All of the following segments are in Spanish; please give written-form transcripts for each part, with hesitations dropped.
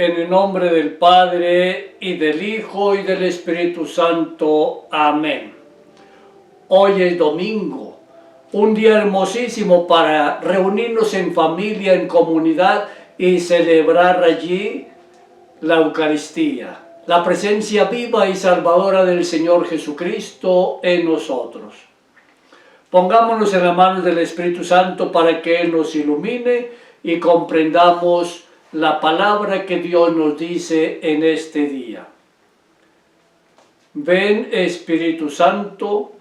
En el nombre del Padre, y del Hijo, y del Espíritu Santo. Amén. Hoy es domingo, un día hermosísimo para reunirnos en familia, en comunidad y celebrar allí la Eucaristía, la presencia viva y salvadora del Señor Jesucristo en nosotros. Pongámonos en las manos del Espíritu Santo para que Él nos ilumine y comprendamos la palabra que Dios nos dice en este día. Ven, Espíritu Santo,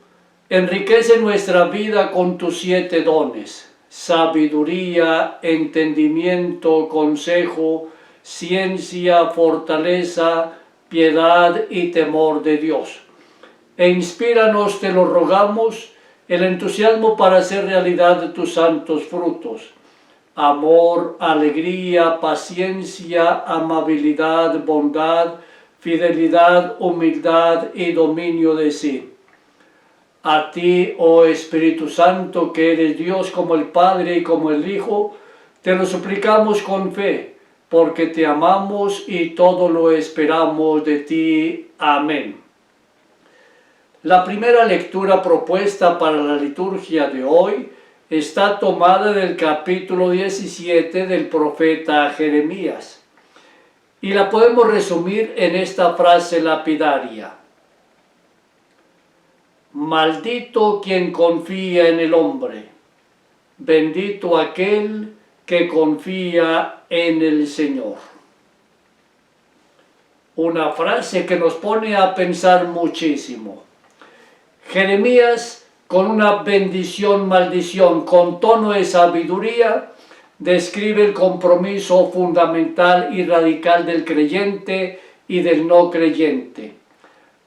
enriquece nuestra vida con tus 7 dones: sabiduría, entendimiento, consejo, ciencia, fortaleza, piedad y temor de Dios. E inspíranos, te lo rogamos, el entusiasmo para hacer realidad tus santos frutos: amor, alegría, paciencia, amabilidad, bondad, fidelidad, humildad y dominio de sí. A ti, oh Espíritu Santo, que eres Dios como el Padre y como el Hijo, te lo suplicamos con fe, porque te amamos y todo lo esperamos de ti. Amén. La primera lectura propuesta para la liturgia de hoy está tomada del capítulo 17 del profeta Jeremías y la podemos resumir en esta frase lapidaria: maldito quien confía en el hombre, bendito aquel que confía en el Señor. Una frase que nos pone a pensar muchísimo. Jeremías, con una bendición, maldición, con tono de sabiduría, describe el compromiso fundamental y radical del creyente y del no creyente.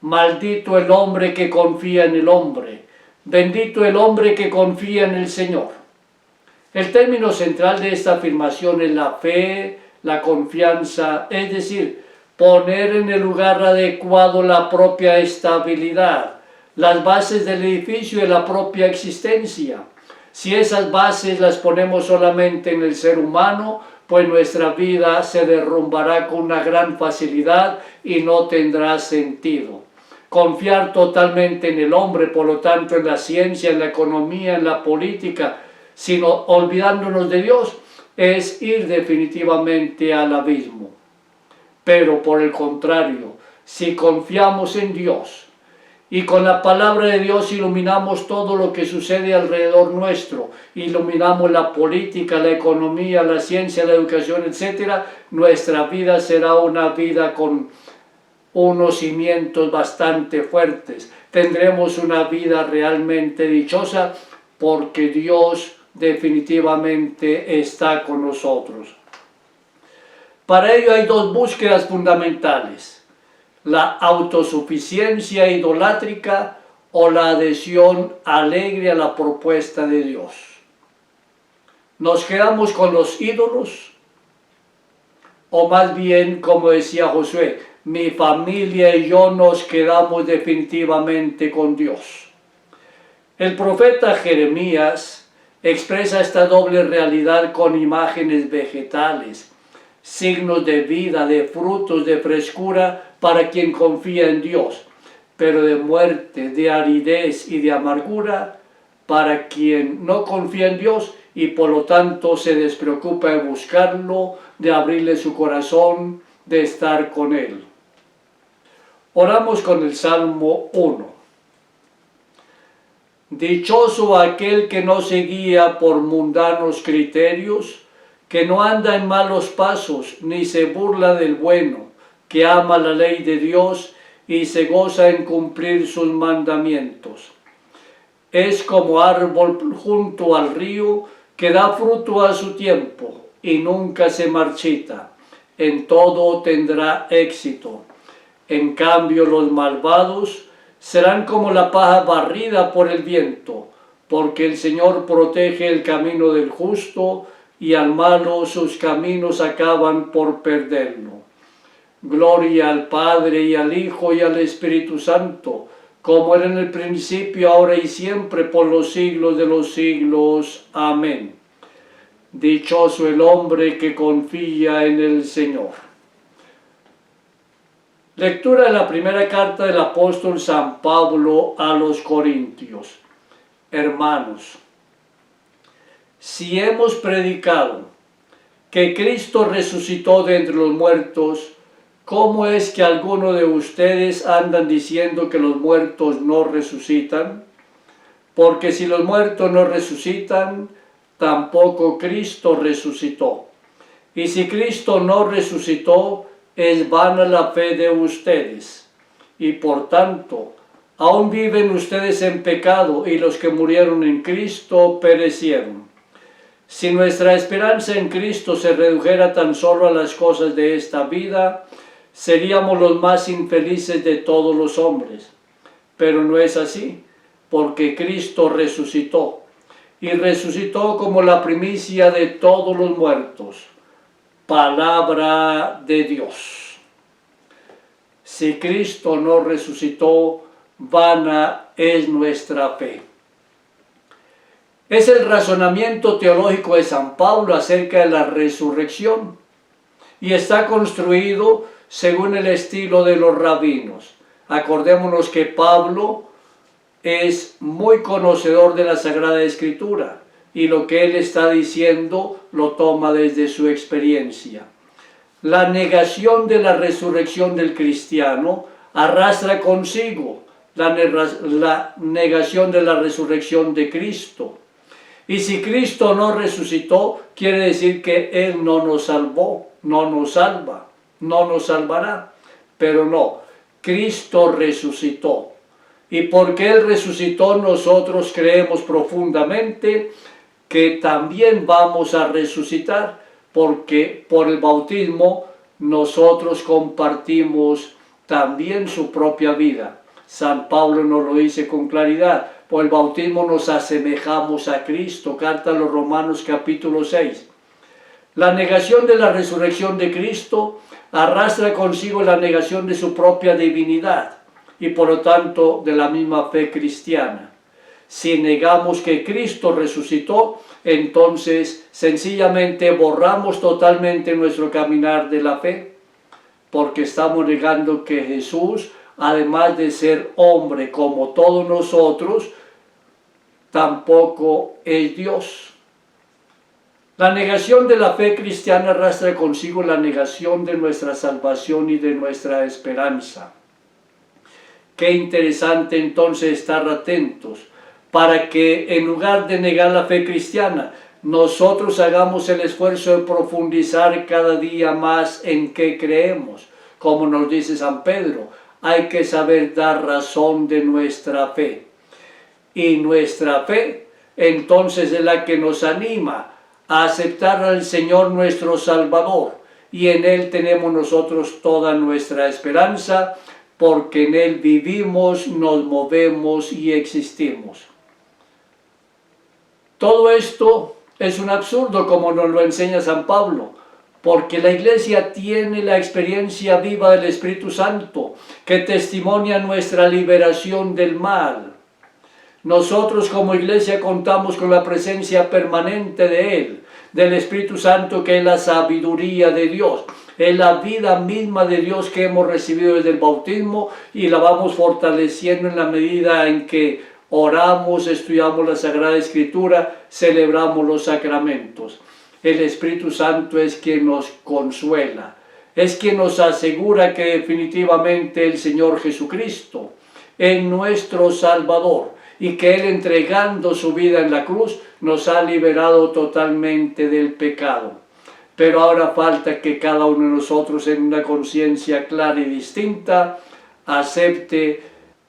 Maldito el hombre que confía en el hombre, bendito el hombre que confía en el Señor. El término central de esta afirmación es la fe, la confianza, es decir, poner en el lugar adecuado la propia estabilidad, las bases del edificio de la propia existencia. Si esas bases las ponemos solamente en el ser humano, pues nuestra vida se derrumbará con una gran facilidad y no tendrá sentido. Confiar totalmente en el hombre, por lo tanto en la ciencia, en la economía, en la política, sino olvidándonos de Dios, es ir definitivamente al abismo. Pero por el contrario, si confiamos en Dios, y con la palabra de Dios iluminamos todo lo que sucede alrededor nuestro, iluminamos la política, la economía, la ciencia, la educación, etc., nuestra vida será una vida con unos cimientos bastante fuertes. Tendremos una vida realmente dichosa porque Dios definitivamente está con nosotros. Para ello hay 2 búsquedas fundamentales: la autosuficiencia idolátrica o la adhesión alegre a la propuesta de Dios. ¿Nos quedamos con los ídolos? O más bien, como decía Josué, mi familia y yo nos quedamos definitivamente con Dios. El profeta Jeremías expresa esta doble realidad con imágenes vegetales, signos de vida, de frutos, de frescura para quien confía en Dios, pero de muerte, de aridez y de amargura para quien no confía en Dios y por lo tanto se despreocupa de buscarlo, de abrirle su corazón, de estar con Él. Oramos con el Salmo 1. Dichoso aquel que no se guía por mundanos criterios, que no anda en malos pasos, ni se burla del bueno, que ama la ley de Dios y se goza en cumplir sus mandamientos. Es como árbol junto al río, que da fruto a su tiempo y nunca se marchita. En todo tendrá éxito. En cambio, los malvados serán como la paja barrida por el viento, porque el Señor protege el camino del justo y al malo sus caminos acaban por perderlo. Gloria al Padre y al Hijo y al Espíritu Santo, como era en el principio, ahora y siempre, por los siglos de los siglos. Amén. Dichoso el hombre que confía en el Señor. Lectura de la primera carta del apóstol San Pablo a los Corintios. Hermanos, si hemos predicado que Cristo resucitó de entre los muertos, ¿cómo es que algunos de ustedes andan diciendo que los muertos no resucitan? Porque si los muertos no resucitan, tampoco Cristo resucitó. Y si Cristo no resucitó, es vana la fe de ustedes. Y por tanto, aún viven ustedes en pecado, y los que murieron en Cristo perecieron. Si nuestra esperanza en Cristo se redujera tan solo a las cosas de esta vida, seríamos los más infelices de todos los hombres. Pero no es así, porque Cristo resucitó, y resucitó como la primicia de todos los muertos. Palabra de Dios. Si Cristo no resucitó, vana es nuestra fe. Es el razonamiento teológico de San Pablo acerca de la resurrección y está construido según el estilo de los rabinos. Acordémonos que Pablo es muy conocedor de la Sagrada Escritura y lo que él está diciendo lo toma desde su experiencia. La negación de la resurrección del cristiano arrastra consigo la negación de la resurrección de Cristo. Y si Cristo no resucitó, quiere decir que Él no nos salvó, no nos salva, no nos salvará. Pero no, Cristo resucitó. Y porque Él resucitó, nosotros creemos profundamente que también vamos a resucitar, porque por el bautismo nosotros compartimos también su propia vida. San Pablo nos lo dice con claridad. Por el bautismo nos asemejamos a Cristo. Carta a los Romanos capítulo 6. La negación de la resurrección de Cristo arrastra consigo la negación de su propia divinidad y por lo tanto de la misma fe cristiana. Si negamos que Cristo resucitó, entonces sencillamente borramos totalmente nuestro caminar de la fe, porque estamos negando que Jesús, además de ser hombre como todos nosotros, tampoco es Dios. La negación de la fe cristiana arrastra consigo la negación de nuestra salvación y de nuestra esperanza. Qué interesante entonces estar atentos para que en lugar de negar la fe cristiana, nosotros hagamos el esfuerzo de profundizar cada día más en qué creemos. Como nos dice San Pedro, hay que saber dar razón de nuestra fe. Y nuestra fe entonces es la que nos anima a aceptar al Señor nuestro Salvador. Y en Él tenemos nosotros toda nuestra esperanza, porque en Él vivimos, nos movemos y existimos. Todo esto es un absurdo, como nos lo enseña San Pablo, porque la Iglesia tiene la experiencia viva del Espíritu Santo, que testimonia nuestra liberación del mal. Nosotros como Iglesia contamos con la presencia permanente de Él, del Espíritu Santo, que es la sabiduría de Dios. Es la vida misma de Dios que hemos recibido desde el bautismo y la vamos fortaleciendo en la medida en que oramos, estudiamos la Sagrada Escritura, celebramos los sacramentos. El Espíritu Santo es quien nos consuela, es quien nos asegura que definitivamente el Señor Jesucristo es nuestro Salvador y que Él, entregando su vida en la cruz, nos ha liberado totalmente del pecado. Pero ahora falta que cada uno de nosotros, en una conciencia clara y distinta, acepte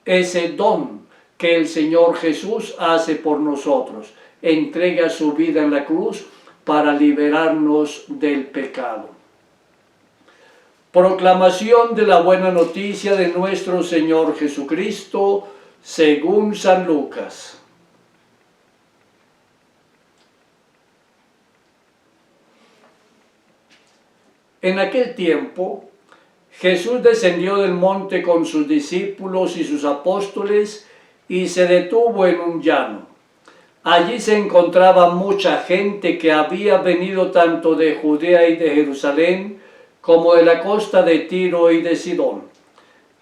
ese don que el Señor Jesús hace por nosotros. Entrega su vida en la cruz para liberarnos del pecado. Proclamación de la buena noticia de nuestro Señor Jesucristo, según San Lucas. En aquel tiempo, Jesús descendió del monte con sus discípulos y sus apóstoles y se detuvo en un llano. Allí se encontraba mucha gente que había venido tanto de Judea y de Jerusalén como de la costa de Tiro y de Sidón.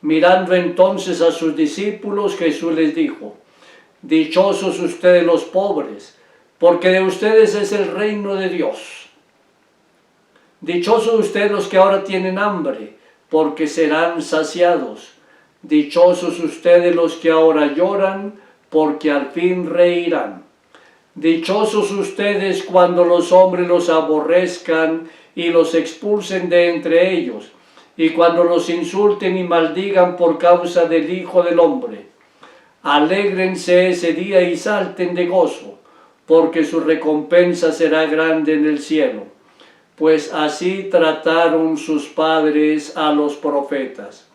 Mirando entonces a sus discípulos, Jesús les dijo: dichosos ustedes los pobres, porque de ustedes es el reino de Dios. Dichosos ustedes los que ahora tienen hambre, porque serán saciados. Dichosos ustedes los que ahora lloran, porque al fin reirán. Dichosos ustedes cuando los hombres los aborrezcan y los expulsen de entre ellos, y cuando los insulten y maldigan por causa del Hijo del Hombre. Alégrense ese día y salten de gozo, porque su recompensa será grande en el cielo, pues así trataron sus padres a los profetas.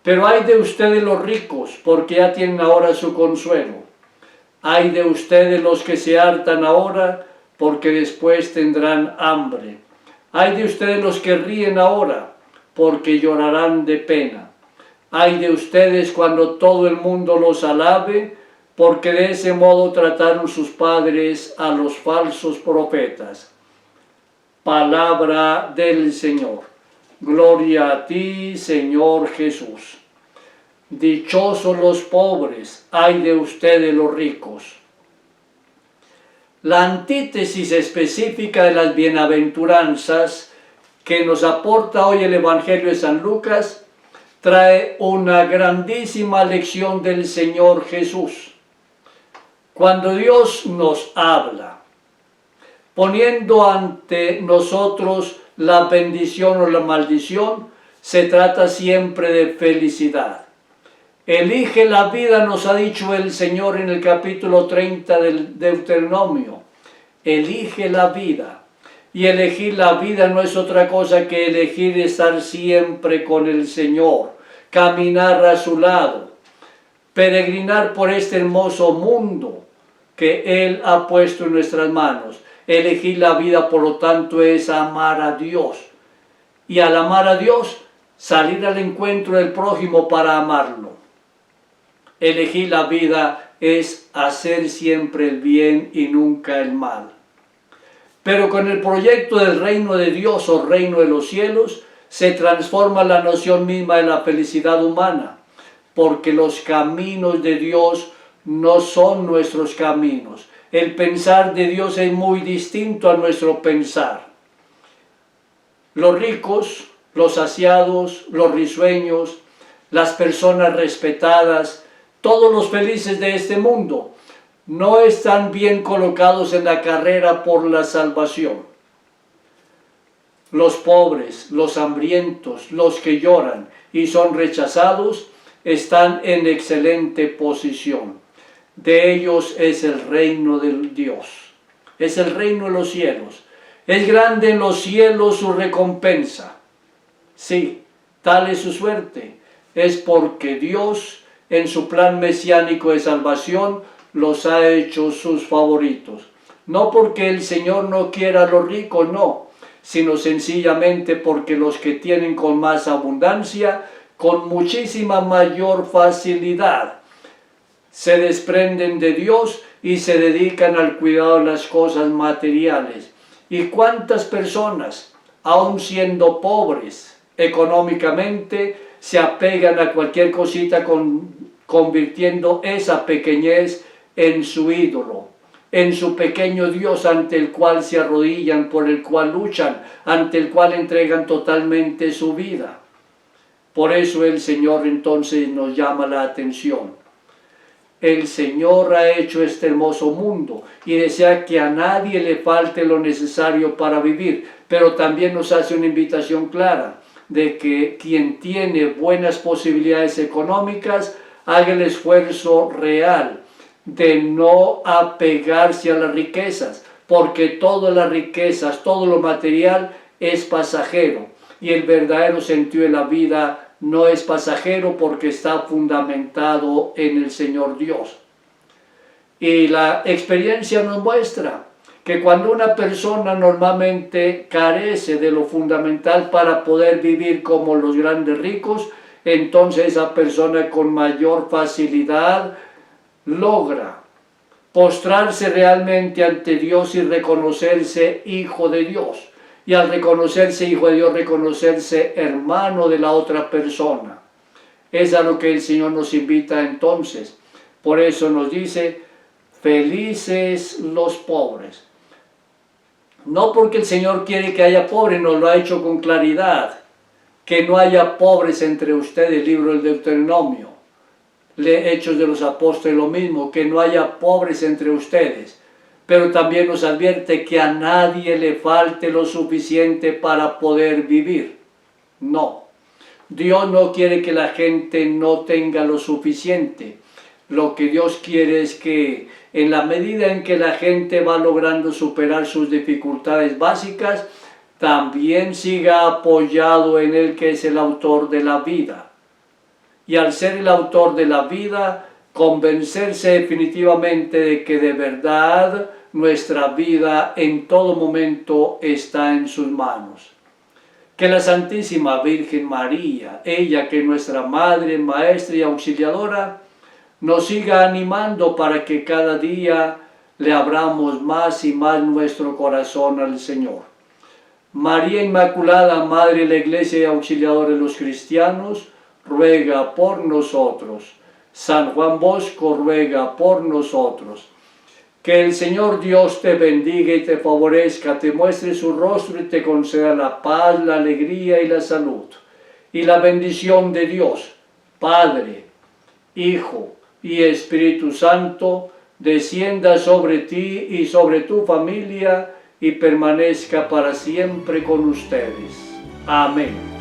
Pero ay de ustedes los ricos, porque ya tienen ahora su consuelo. Ay de ustedes los que se hartan ahora, porque después tendrán hambre. Ay de ustedes los que ríen ahora, porque llorarán de pena. Ay de ustedes cuando todo el mundo los alabe, porque de ese modo trataron sus padres a los falsos profetas. Palabra del Señor. Gloria a ti, Señor Jesús. Dichosos los pobres, ay de ustedes los ricos. La antítesis específica de las bienaventuranzas que nos aporta hoy el Evangelio de San Lucas trae una grandísima lección del Señor Jesús. Cuando Dios nos habla, poniendo ante nosotros la bendición o la maldición, se trata siempre de felicidad. Elige la vida, nos ha dicho el Señor en el capítulo 30 del Deuteronomio. Elige la vida. Y elegir la vida no es otra cosa que elegir estar siempre con el Señor, caminar a su lado, peregrinar por este hermoso mundo que Él ha puesto en nuestras manos. Elegir la vida, por lo tanto, es amar a Dios. Y al amar a Dios, salir al encuentro del prójimo para amarlo. Elegir la vida es hacer siempre el bien y nunca el mal. Pero con el proyecto del reino de Dios o reino de los cielos, se transforma la noción misma de la felicidad humana, porque los caminos de Dios no son nuestros caminos. El pensar de Dios es muy distinto a nuestro pensar. Los ricos, los saciados, los risueños, las personas respetadas, todos los felices de este mundo, no están bien colocados en la carrera por la salvación. Los pobres, los hambrientos, los que lloran y son rechazados, están en excelente posición. De ellos es el reino de Dios, es el reino de los cielos. Es grande en los cielos su recompensa. Sí, tal es su suerte. Es porque Dios, en su plan mesiánico de salvación, los ha hecho sus favoritos. No porque el Señor no quiera a los ricos, no, sino sencillamente porque los que tienen con más abundancia, con muchísima mayor facilidad, se desprenden de Dios y se dedican al cuidado de las cosas materiales. ¿Y cuántas personas, aun siendo pobres económicamente, se apegan a cualquier cosita convirtiendo esa pequeñez en su ídolo, en su pequeño Dios ante el cual se arrodillan, por el cual luchan, ante el cual entregan totalmente su vida? Por eso el Señor entonces nos llama la atención. El Señor ha hecho este hermoso mundo y desea que a nadie le falte lo necesario para vivir, pero también nos hace una invitación clara de que quien tiene buenas posibilidades económicas haga el esfuerzo real de no apegarse a las riquezas, porque todas las riquezas, todo lo material es pasajero y el verdadero sentido de la vida no es pasajero porque está fundamentado en el Señor Dios. Y la experiencia nos muestra que cuando una persona normalmente carece de lo fundamental para poder vivir como los grandes ricos, entonces esa persona con mayor facilidad logra postrarse realmente ante Dios y reconocerse hijo de Dios. Y al reconocerse hijo de Dios, reconocerse hermano de la otra persona. Es a lo que el Señor nos invita entonces. Por eso nos dice, felices los pobres. No porque el Señor quiere que haya pobres, nos lo ha hecho con claridad. Que no haya pobres entre ustedes, libro del Deuteronomio. Hechos de los Apóstoles lo mismo, que no haya pobres entre ustedes. Pero también nos advierte que a nadie le falte lo suficiente para poder vivir. No. Dios no quiere que la gente no tenga lo suficiente. Lo que Dios quiere es que en la medida en que la gente va logrando superar sus dificultades básicas, también siga apoyado en Él, que es el autor de la vida. Y al ser el autor de la vida, convencerse definitivamente de que de verdad nuestra vida en todo momento está en sus manos. Que la Santísima Virgen María, ella que es nuestra Madre, Maestra y Auxiliadora, nos siga animando para que cada día le abramos más y más nuestro corazón al Señor. María Inmaculada, Madre de la Iglesia y Auxiliadora de los cristianos, ruega por nosotros. San Juan Bosco, ruega por nosotros. Que el Señor Dios te bendiga y te favorezca, te muestre su rostro y te conceda la paz, la alegría y la salud. Y la bendición de Dios, Padre, Hijo y Espíritu Santo, descienda sobre ti y sobre tu familia y permanezca para siempre con ustedes. Amén.